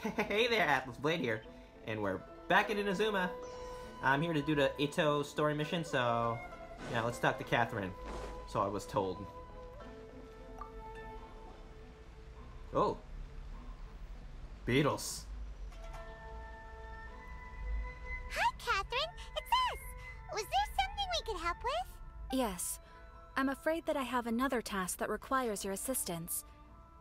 Hey there, Atlas Blade here, and we're back in Inazuma. I'm here to do the Ito story mission, so yeah, let's talk to Catherine. So I was told. Oh, Beatles. Hi, Catherine. It's us. Was there something we could help with? Yes. I'm afraid that I have another task that requires your assistance.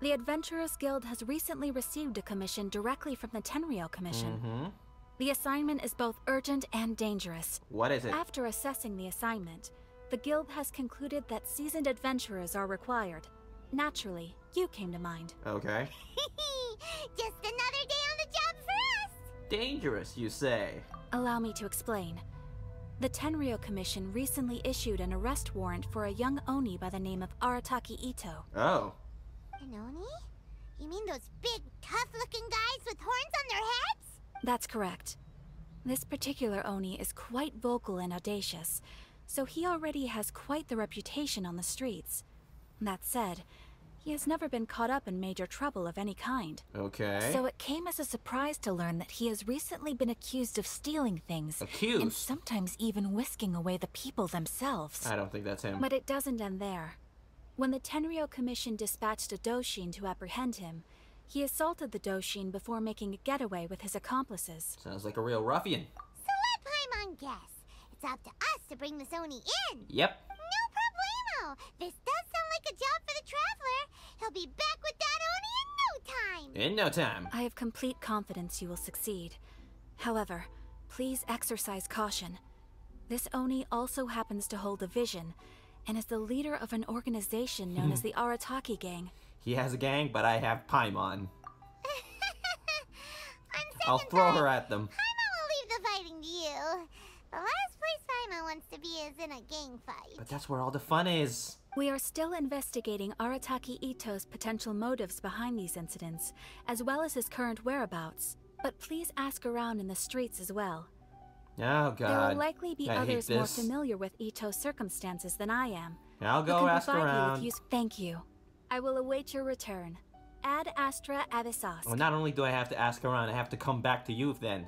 The Adventurers Guild has recently received a commission directly from the Tenryou Commission. The assignment is both urgent and dangerous. What is it? After assessing the assignment, the Guild has concluded that seasoned adventurers are required. Naturally, you came to mind. Okay. Just another day on the job for us. Dangerous, you say? Allow me to explain. The Tenryou Commission recently issued an arrest warrant for a young Oni by the name of Arataki Ito. Oh. An Oni? You mean those big, tough-looking guys with horns on their heads? That's correct. This particular Oni is quite vocal and audacious, so he already has quite the reputation on the streets. That said, he has never been caught up in major trouble of any kind. Okay. So it came as a surprise to learn that he has recently been accused of stealing things. Accused? And sometimes even whisking away the people themselves. I don't think that's him. But it doesn't end there. When the Tenryou Commission dispatched a Doshin to apprehend him, he assaulted the Doshin before making a getaway with his accomplices. Sounds like a real ruffian. So let Paimon guess. It's up to us to bring this Oni in. Yep. No problemo. This does sound like a job for the Traveler. He'll be back with that Oni in no time. In no time. I have complete confidence you will succeed. However, please exercise caution. This Oni also happens to hold a vision, and is the leader of an organization known as the Arataki Gang. He has a gang, but I have Paimon. I'll throw her at them. Paimon will leave the fighting to you. The last place Paimon wants to be is in a gang fight. But that's where all the fun is. We are still investigating Arataki Ito's potential motives behind these incidents, as well as his current whereabouts. But please ask around in the streets as well. Oh god. There will likely be I hate others more this. familiar with Ito's circumstances than I am. I'll go ask around. Thank you. I will await your return. Ad Astra Abyssos. Well, not only do I have to ask around, I have to come back to you then.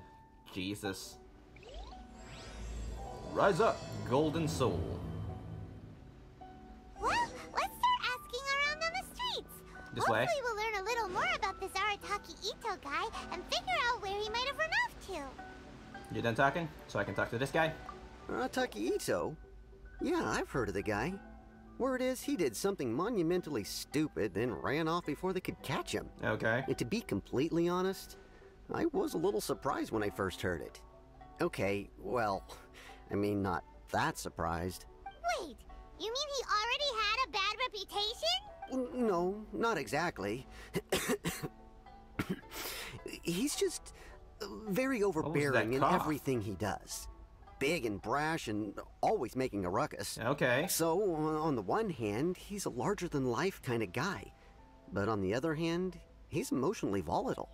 Jesus. Rise up, golden soul. Well, let's start asking around on the streets. This way? Hopefully we'll learn a little more about this Arataki Ito guy and figure out where he might have run off to. You done talking? So I can talk to this guy? Arataki Ito? Yeah, I've heard of the guy. Word is, he did something monumentally stupid, then ran off before they could catch him. Okay. And to be completely honest, I was a little surprised when I first heard it. Okay, well, I mean, not that surprised. Wait, you mean he already had a bad reputation? No, not exactly. He's just very overbearing in everything he does. Big and brash and always making a ruckus. Okay. So, on the one hand, he's a larger-than-life kind of guy. But on the other hand, he's emotionally volatile.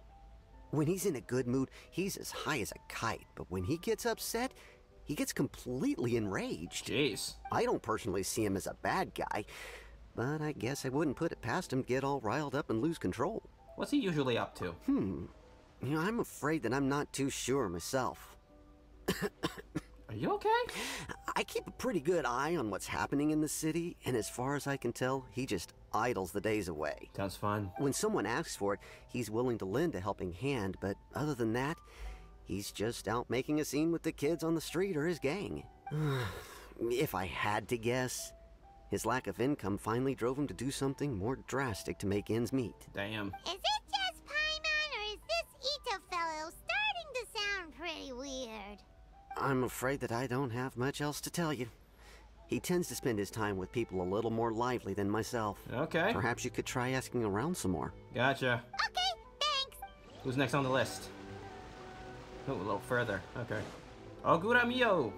When he's in a good mood, he's as high as a kite. But when he gets upset, he gets completely enraged. Jeez. I don't personally see him as a bad guy, but I guess I wouldn't put it past him to get all riled up and lose control. What's he usually up to? You know, I'm afraid that I'm not too sure myself. Are you okay? I keep a pretty good eye on what's happening in the city, and as far as I can tell, he just idles the days away. Sounds fun. When someone asks for it, he's willing to lend a helping hand, but other than that, he's just out making a scene with the kids on the street or his gang. If I had to guess, his lack of income finally drove him to do something more drastic to make ends meet. Damn. Is it just Paimon, or is this Ito fellow starting to sound pretty weird? I'm afraid that I don't have much else to tell you. He tends to spend his time with people a little more lively than myself. Okay. Perhaps you could try asking around some more. Gotcha. Okay, thanks. Who's next on the list? Oh, a little further. Okay. Ogura Mio!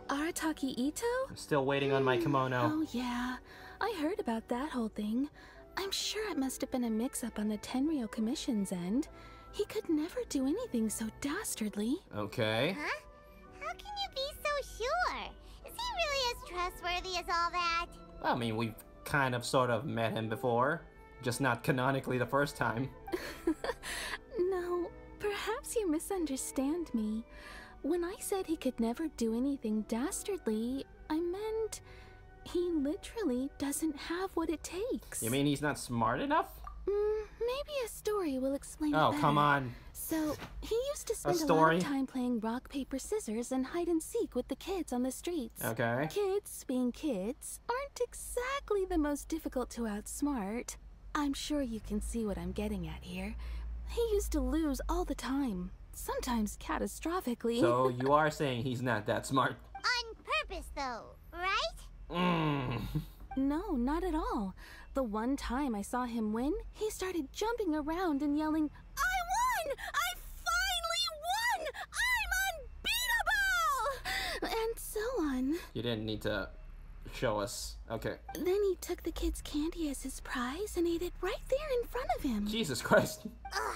Arataki Ito? I'm still waiting on my kimono. Oh yeah, I heard about that whole thing. I'm sure it must have been a mix-up on the Tenryou Commission's end. He could never do anything so dastardly. Okay. Huh? How can you be so sure? Is he really as trustworthy as all that? Well, I mean, we've kind of sort of met him before. Just not canonically the first time. misunderstand me. When I said he could never do anything dastardly, I meant he literally doesn't have what it takes. You mean he's not smart enough? Maybe a story will explain it Oh, better. come on. So, he used to spend a lot story? of time playing rock, paper, scissors and hide and seek with the kids on the streets. Okay. Kids, being kids, aren't exactly the most difficult to outsmart. I'm sure you can see what I'm getting at here. He used to lose all the time, sometimes catastrophically. So you are saying he's not that smart? On purpose, though, right? No, not at all. The one time I saw him win, he started jumping around and yelling, "I won! I finally won! I'm unbeatable!" And so on. You didn't need to show us. Okay. Then he took the kid's candy as his prize and ate it right there in front of him. Jesus Christ. Ugh,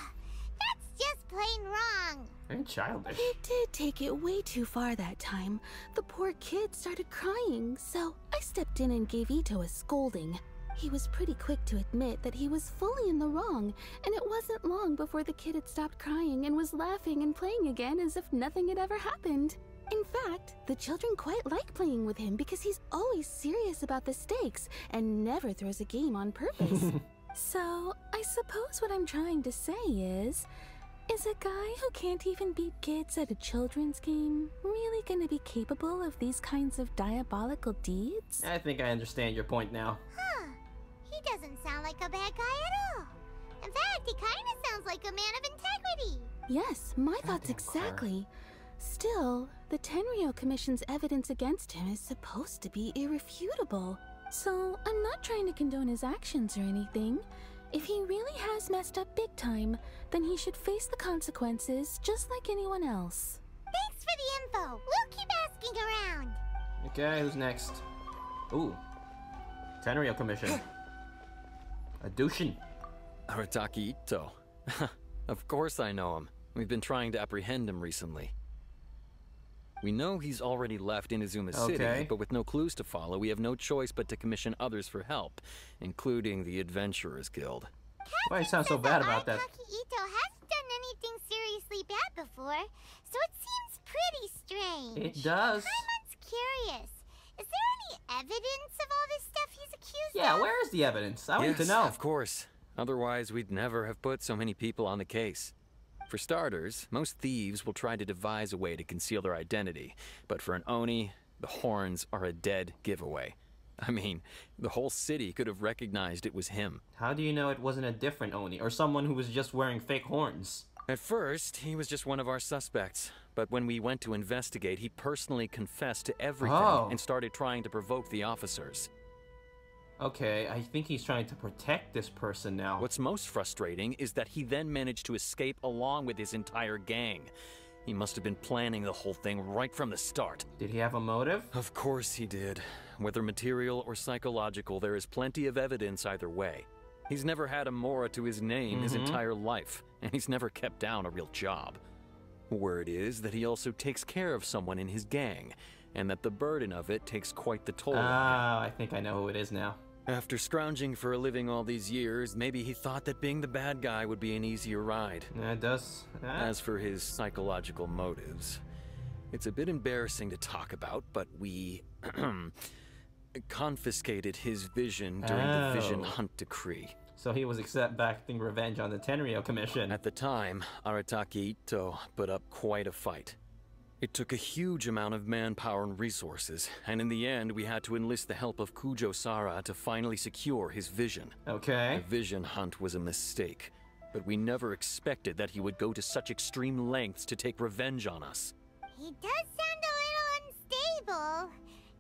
that's just plain wrong. Very childish. It did take it way too far that time. The poor kid started crying, so I stepped in and gave Ito a scolding. He was pretty quick to admit that he was fully in the wrong, and it wasn't long before the kid had stopped crying and was laughing and playing again as if nothing had ever happened. In fact, the children quite like playing with him because he's always serious about the stakes and never throws a game on purpose. So, I suppose what I'm trying to say is a guy who can't even beat kids at a children's game really gonna be capable of these kinds of diabolical deeds? I think I understand your point now. Huh. He doesn't sound like a bad guy at all. In fact, he kind of sounds like a man of integrity. Yes, my thoughts Goddamn Clara. exactly. Still, the Tenryou Commission's evidence against him is supposed to be irrefutable. So, I'm not trying to condone his actions or anything. If he really has messed up big time, then he should face the consequences just like anyone else. Thanks for the info. We'll keep asking around. Okay, who's next? Ooh. Tenryou Commission. A Dushin. Arataki Ito. Of course I know him. We've been trying to apprehend him recently. We know he's already left Inazuma City, Okay. but with no clues to follow, we have no choice but to commission others for help, including the Adventurers Guild. Why you sound so bad about that? Arataki Ito hasn't done anything seriously bad before, so it seems pretty strange. It does. Paimon's curious. Is there any evidence of all this stuff he's accused Yeah, of? where is the evidence? I want to Yes, know. of course. Otherwise, we'd never have put so many people on the case. For starters, most thieves will try to devise a way to conceal their identity, but for an Oni, the horns are a dead giveaway. I mean, the whole city could have recognized it was him. How do you know it wasn't a different Oni, or someone who was just wearing fake horns? At first, he was just one of our suspects, but when we went to investigate, he personally confessed to everything and started trying to provoke the officers. Okay, I think he's trying to protect this person now. What's most frustrating is that he then managed to escape along with his entire gang. He must have been planning the whole thing right from the start. Did he have a motive? Of course he did. Whether material or psychological, there is plenty of evidence either way. He's never had a Mora to his name his entire life, and he's never kept down a real job. Word is that he also takes care of someone in his gang, and that the burden of it takes quite the toll. Ah, I think I know who it is now. After scrounging for a living all these years, maybe he thought that being the bad guy would be an easier ride. Yeah, it does. As for his psychological motives, it's a bit embarrassing to talk about, but we confiscated his vision during the Vision Hunt Decree. So he was exacting revenge on the Tenryou Commission. At the time, Arataki Ito put up quite a fight. It took a huge amount of manpower and resources, and in the end, we had to enlist the help of Kujo Sara to finally secure his vision. Okay. The vision hunt was a mistake, but we never expected that he would go to such extreme lengths to take revenge on us. He does sound a little unstable,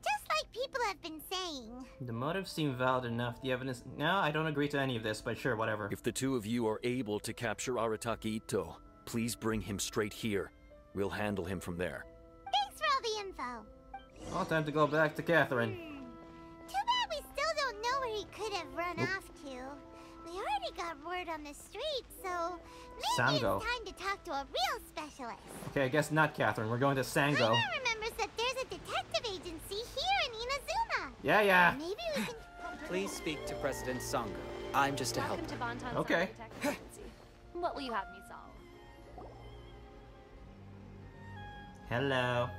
just like people have been saying. The motives seem valid enough. The evidence... No, I don't agree to any of this, but sure, whatever. If the two of you are able to capture Arataki Ito, please bring him straight here. We'll handle him from there. Thanks for all the info. All time to go back to Catherine. Too bad we still don't know where he could have run off to. We already got word on the street, so maybe Sango. it's time to talk to a real specialist. Okay, I guess not Catherine. We're going to Sango. Paimon remembers that there's a detective agency here in Inazuma. Yeah. Maybe we can... Please speak to President Sango. I'm just a helper. Welcome to Bonton Okay. Detective Agency. What will you have me solve? Hello.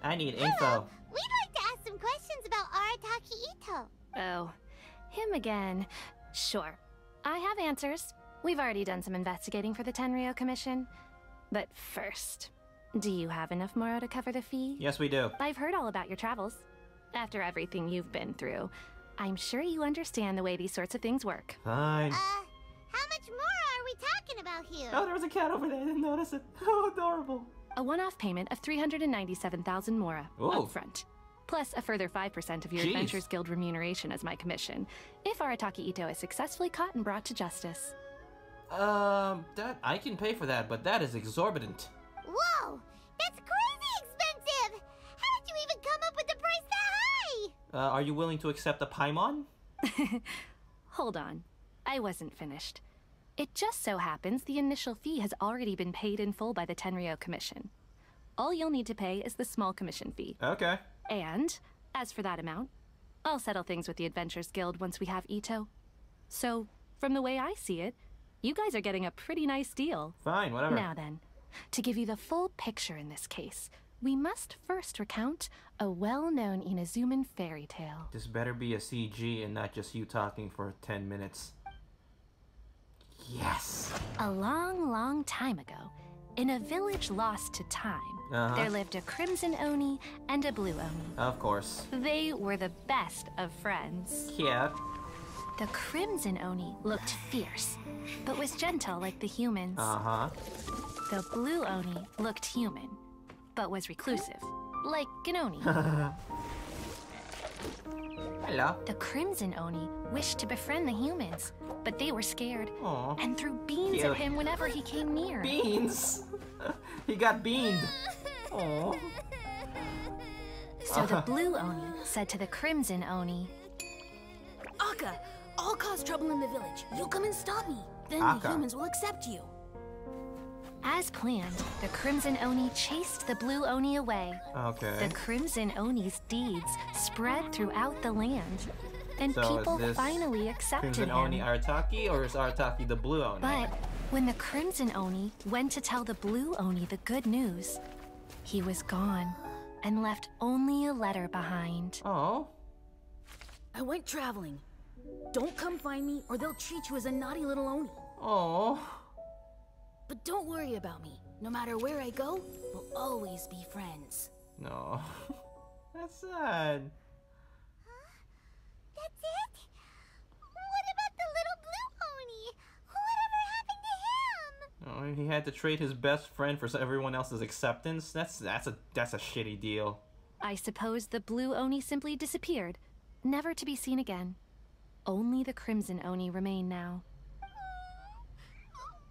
I need Hello. info. We'd like to ask some questions about Arataki Ito. Oh, him again. Sure. I have answers. We've already done some investigating for the Tenryou Commission. But first, do you have enough Moro to cover the fee? Yes, we do. I've heard all about your travels. After everything you've been through, I'm sure you understand the way these sorts of things work. Fine. How much more are we talking about here? Oh, there was a cat over there. I didn't notice it. Oh, adorable. A one-off payment of 397,000 Mora Ooh. up front. Plus a further 5% of your Jeez. Adventures Guild remuneration as my commission, if Arataki Ito is successfully caught and brought to justice. That I can pay for that, but that is exorbitant. Whoa! That's crazy expensive! How did you even come up with the price that high? Are you willing to accept a Paimon? Hold on. I wasn't finished. It just so happens the initial fee has already been paid in full by the Tenryou Commission. All you'll need to pay is the small commission fee. Okay. And, as for that amount, I'll settle things with the Adventures Guild once we have Ito. So, from the way I see it, you guys are getting a pretty nice deal. Fine, whatever. Now then, to give you the full picture in this case, we must first recount a well-known Inazuman fairy tale. This better be a CG and not just you talking for 10 minutes. Yes! A long, long time ago, in a village lost to time, there lived a Crimson Oni and a Blue Oni. Of course. They were the best of friends. Yeah. The Crimson Oni looked fierce, but was gentle like the humans. Uh-huh. The Blue Oni looked human, but was reclusive, like an Oni. Hello. The Crimson Oni wished to befriend the humans, but they were scared Aw. and threw beans Cute. at him whenever he came near. Beans! He got beaned. Aw. So the Blue Oni said to the Crimson Oni, Akka, I'll cause trouble in the village. You come and stop me. Then Akka. the humans will accept you. as planned, the Crimson Oni chased the Blue Oni away. Okay. The Crimson Oni's deeds spread throughout the land, and So people is this finally accepted Crimson him. Oni Arataki, or is Arataki the Blue Oni? But when the Crimson Oni went to tell the Blue Oni the good news, he was gone and left only a letter behind. Oh. I went traveling. Don't come find me, or they'll treat you as a naughty little Oni. Oh. But don't worry about me. No matter where I go, we'll always be friends. No. That's sad. That's it? What about the little blue Oni? Whatever happened to him? Oh, he had to trade his best friend for everyone else's acceptance. That's a shitty deal. I suppose the Blue Oni simply disappeared, never to be seen again. Only the Crimson Oni remain now.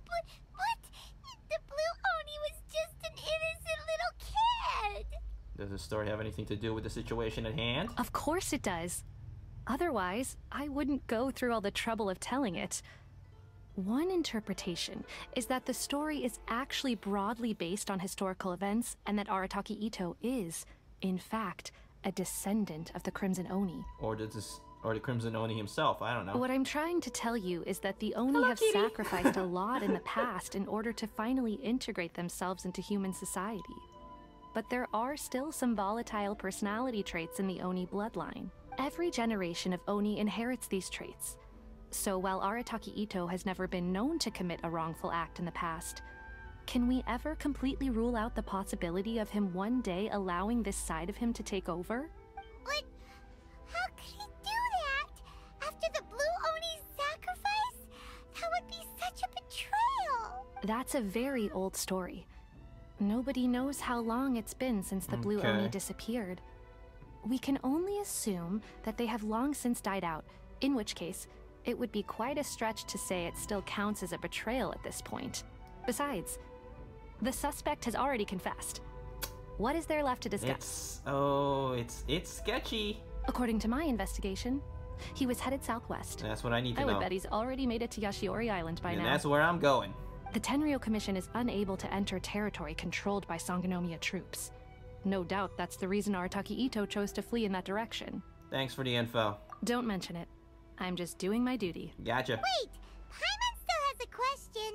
But the blue Oni was just an innocent little kid. Does the story have anything to do with the situation at hand? Of course it does. Otherwise, I wouldn't go through all the trouble of telling it. One interpretation is that the story is actually broadly based on historical events and that Arataki Ito is, in fact, a descendant of the Crimson Oni. Or the Crimson Oni himself, I don't know. What I'm trying to tell you is that the Oni have sacrificed a lot in the past in order to finally integrate themselves into human society. But there are still some volatile personality traits in the Oni bloodline. Every generation of Oni inherits these traits. So while Arataki Ito has never been known to commit a wrongful act in the past, can we ever completely rule out the possibility of him one day allowing this side of him to take over? But how could he do that? After the blue Oni's sacrifice? That would be such a betrayal. That's a very old story. Nobody knows how long it's been since the Blue Oni disappeared. We can only assume that they have long since died out, in which case, it would be quite a stretch to say it still counts as a betrayal at this point. Besides, the suspect has already confessed. What is there left to discuss? It's sketchy. According to my investigation, he was headed southwest. That's what I need to I know. would bet he's already made it to Yashiori Island by And now. that's where I'm going. The Tenryou Commission is unable to enter territory controlled by Sangonomiya troops. No doubt that's the reason Arataki Ito chose to flee in that direction. Thanks for the info. Don't mention it. I'm just doing my duty. Gotcha. Wait, Paimon still has a question.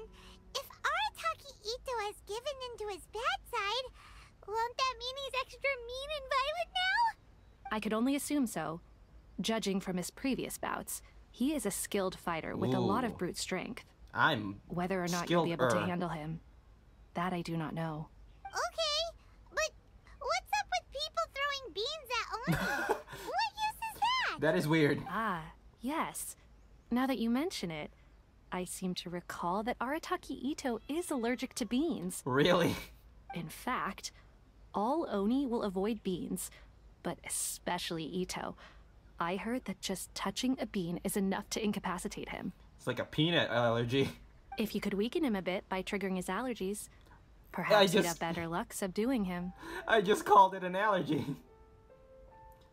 If Arataki Ito has given in to his bad side, I could only assume so. Judging from his previous bouts, he is a skilled fighter with a lot of brute strength. Whether or not you'll be able to handle him, that I do not know. Okay, but what's up with people throwing beans at Oni? What use is that? That is weird. Ah, yes. Now that you mention it, I seem to recall that Arataki Ito is allergic to beans. Really? In fact, all Oni will avoid beans, but especially Ito. I heard that just touching a bean is enough to incapacitate him. It's like a peanut allergy. If you could weaken him a bit by triggering his allergies, perhaps you'd have better luck subduing him. I just called it an allergy.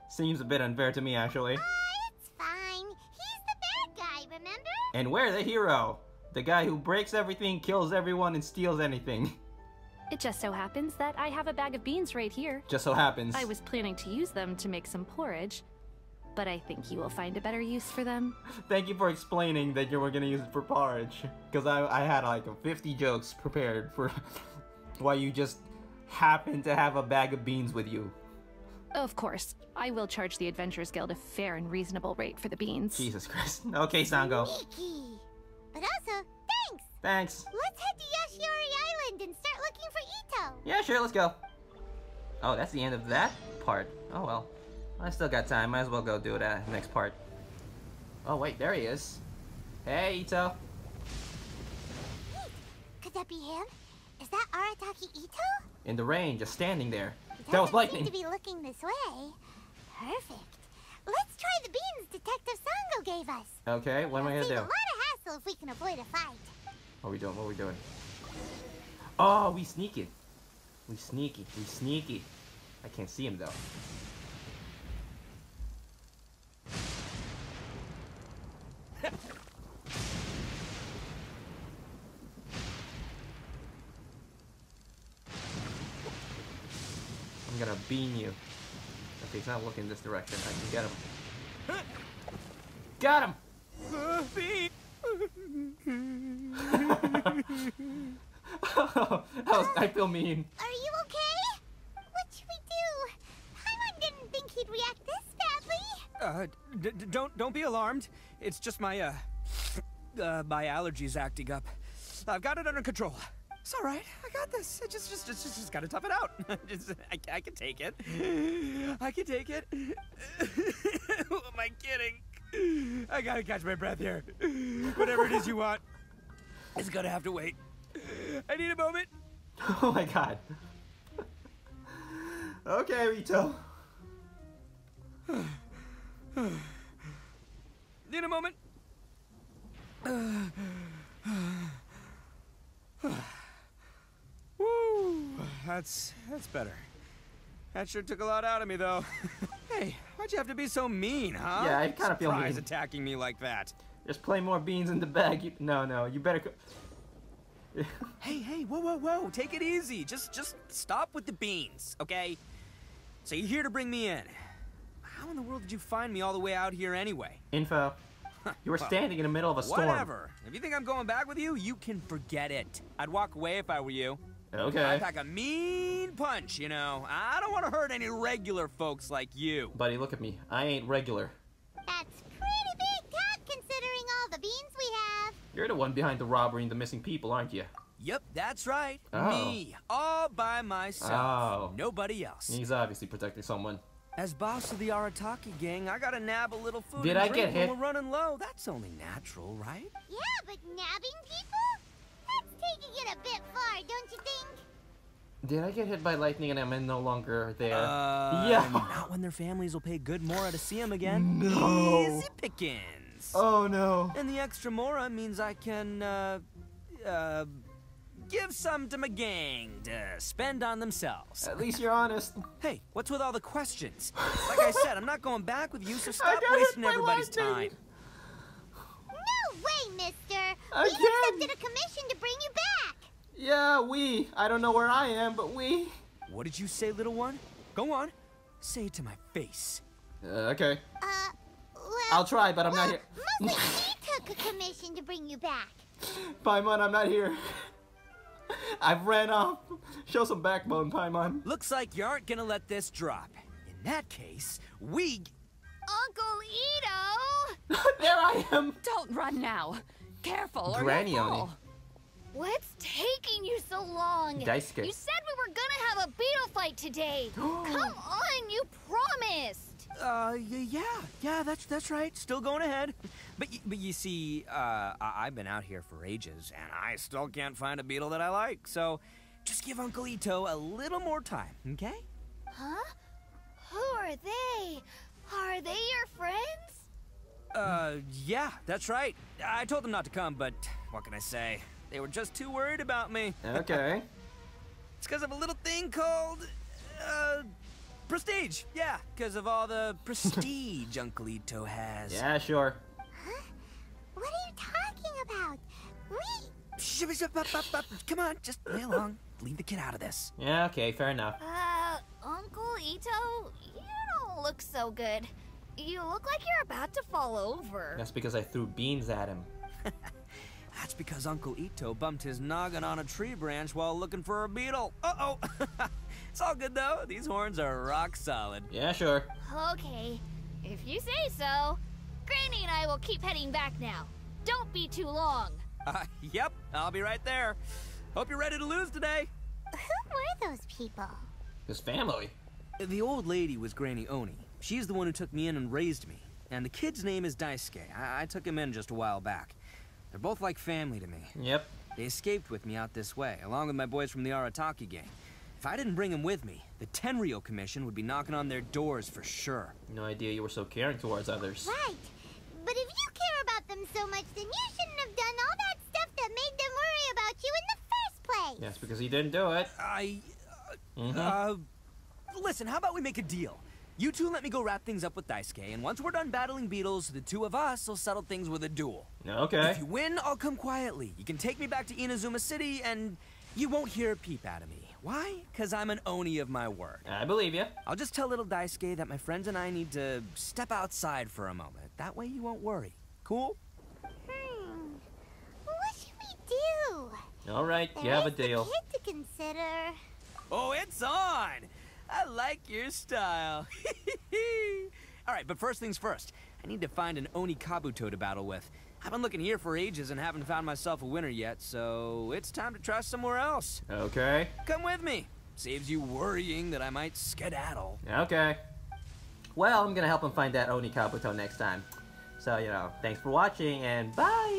Seems a bit unfair to me, actually. It's fine. He's the bad guy, remember? And we're the hero. The guy who breaks everything, kills everyone, and steals anything. It just so happens that I have a bag of beans right here. Just so happens. I was planning to use them to make some porridge, but I think you will find a better use for them. Thank you for explaining that you were gonna use it for porridge. Because I had like 50 jokes prepared for why you just happen to have a bag of beans with you. Of course, I will charge the Adventurers Guild a fair and reasonable rate for the beans. Jesus Christ. Okay, Sango. Sneaky. But also, thanks! Thanks. Let's head to Yashiori Island and start looking for Ito. Yeah, sure, let's go. Oh, that's the end of that part. Oh well. I still got time. Might as well go do that next part. Oh wait, there he is. Hey, Ito. Wait, could that be him? Is that Arataki Ito? In the rain, just standing there. He That was doesn't lightning. seem to be looking this way. Perfect. Let's try the beans Detective Sango gave us. Okay, what am I gonna Save do? a lot of hassle if we can avoid a fight. What are we doing? What are we doing? Oh, we sneaky. We sneaky. We sneaky. I can't see him though. I'm gonna beam you. Okay, he's not looking this direction. I can get him. Got him! I feel mean. Are you okay? What should we do? Paimon didn't think he'd react this badly. Don't be alarmed. It's just my my allergies acting up. I've got it under control. It's all right. I got this. I just gotta tough it out. I can take it. I can take it. Who am I kidding? I gotta catch my breath here. Whatever it is you want, it's gonna have to wait. I need a moment. Oh my god. Okay, Rito. Need a moment. Woo, that's better. That sure took a lot out of me, though. Hey, why'd you have to be so mean, huh? Yeah, I kind of feel mean. Attacking me like that. Just play more beans in the bag. No, you better. Hey, whoa! Take it easy. Just stop with the beans, okay? So you're here to bring me in. How in the world did you find me all the way out here anyway? Info. You were standing in the middle of a storm. Whatever. If you think I'm going back with you, you can forget it. I'd walk away if I were you. Okay. I pack a mean punch, you know. I don't want to hurt any regular folks like you. Buddy, look at me. I ain't regular. That's pretty big talk considering all the beans we have. You're the one behind the robbery and the missing people, aren't you? Yep, that's right. Oh. Me, all by myself. Oh. Nobody else. He's obviously protecting someone. As boss of the Arataki gang, I gotta nab a little food Did and I drink get hit? when we're running low. That's only natural, right? Yeah, but nabbing people? That's taking it a bit far, don't you think? Did I get hit by lightning and I'm no longer there? Yeah. Not when their families will pay good Mora to see them again. No. Easy pickings. Oh no. And the extra Mora means I can, give some to my gang to spend on themselves. At least you're honest. Hey, what's with all the questions? Like I said, I'm not going back with you, so stop got hit wasting by everybody's lightning. time. No way, mister. Again? We accepted a commission to bring you back. Yeah, I don't know where I am, but we. What did you say, little one? Go on. Say it to my face. Okay. Well, I'll try, but I'm not here. Mostly he took a commission to bring you back. Paimon, I'm not here. I've ran off. Show some backbone, Paimon. Looks like you aren't gonna let this drop. And that case, we... Uncle Ito! There I am! Don't run now. Careful, or Granny you'll Oni. fall. What's taking you so long? Daisuke. You said we were gonna have a beetle fight today. Come on, you promised. Yeah, that's right. Still going ahead. But you see, I've been out here for ages, and I still can't find a beetle that I like. So, just give Uncle Ito a little more time, okay? Huh? Who are they? Are they your friends? Yeah, that's right. I told them not to come, but what can I say? They were just too worried about me. Okay. It's because of a little thing called, prestige. Yeah, because of all the prestige Uncle Ito has. Yeah, sure. Huh? What are you talking about? Come on, just play along. Leave the kid out of this. Yeah, okay, fair enough. Uncle Ito, you don't look so good. You look like you're about to fall over. That's because I threw beans at him. That's because Uncle Ito bumped his noggin on a tree branch while looking for a beetle. Uh-oh. It's all good, though. These horns are rock solid. Yeah, sure. Okay, if you say so. Granny and I will keep heading back now. Don't be too long. Yep, I'll be right there. Hope you're ready to lose today. Who were those people? His family. The old lady was Granny Oni. She's the one who took me in and raised me. And the kid's name is Daisuke. I took him in just a while back. They're both like family to me. Yep. They escaped with me out this way, along with my boys from the Arataki gang. If I didn't bring them with me, the Tenryou Commission would be knocking on their doors for sure. No idea you were so caring towards others. Right. But if you care about them so much, then you shouldn't have done all that stuff that made them worry about you in the first place. Yes, because he didn't do it. Listen, how about we make a deal? You two let me go wrap things up with Daisuke, and once we're done battling beetles, the two of us will settle things with a duel. Okay. If you win, I'll come quietly. You can take me back to Inazuma City, and you won't hear a peep out of me. Why? Because I'm an Oni of my word. I believe you. I'll just tell little Daisuke that my friends and I need to step outside for a moment. That way you won't worry. Cool? What should we do? All right, you have a There's deal. the kid to consider. Oh, it's on! I like your style. All right, but first things first. I need to find an Oni Kabuto to battle with. I've been looking here for ages and haven't found myself a winner yet, so it's time to try somewhere else. Okay. Come with me. Saves you worrying that I might skedaddle. Okay. Well, I'm gonna help him find that Oni Kabuto next time. So, thanks for watching, and bye!